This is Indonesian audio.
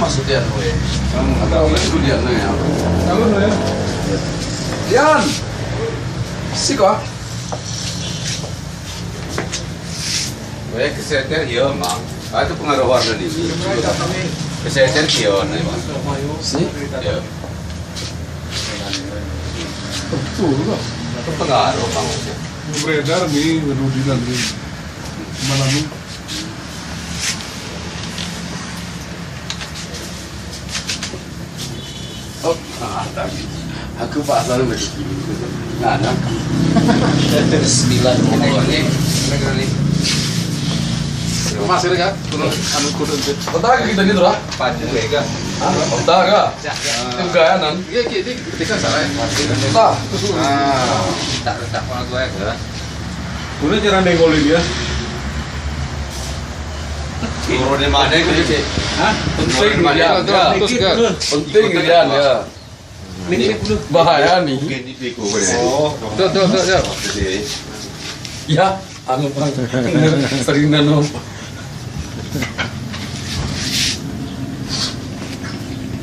maksudnya gue. Atau itu dia ya. Kalau ya. Dian. Si kok. Gue kesehatan dia mah. Itu pengaruh warna di sini. Kesehatan dia nih bang. Si? Ya. Betul lah. Itu pengaruh bang. Beredar nih Rudi dan mana nih? Oh, tadi. Aku pasal begitu. Nah, nak. 9 ini. Masih kan? Terus anu kudu itu. Otak kita gitu lah. Panjang lega. Otak ga? Itu gayanan. Iya, kita salah. Otak. Tak mana gue ya. Udah jangan dengolin dia. Turun di mana itu sih? Hah? Penting dia. Penting dia ya. Ini bahaya nih. Oh, Tuh. Ya, anu bang. Sering nano.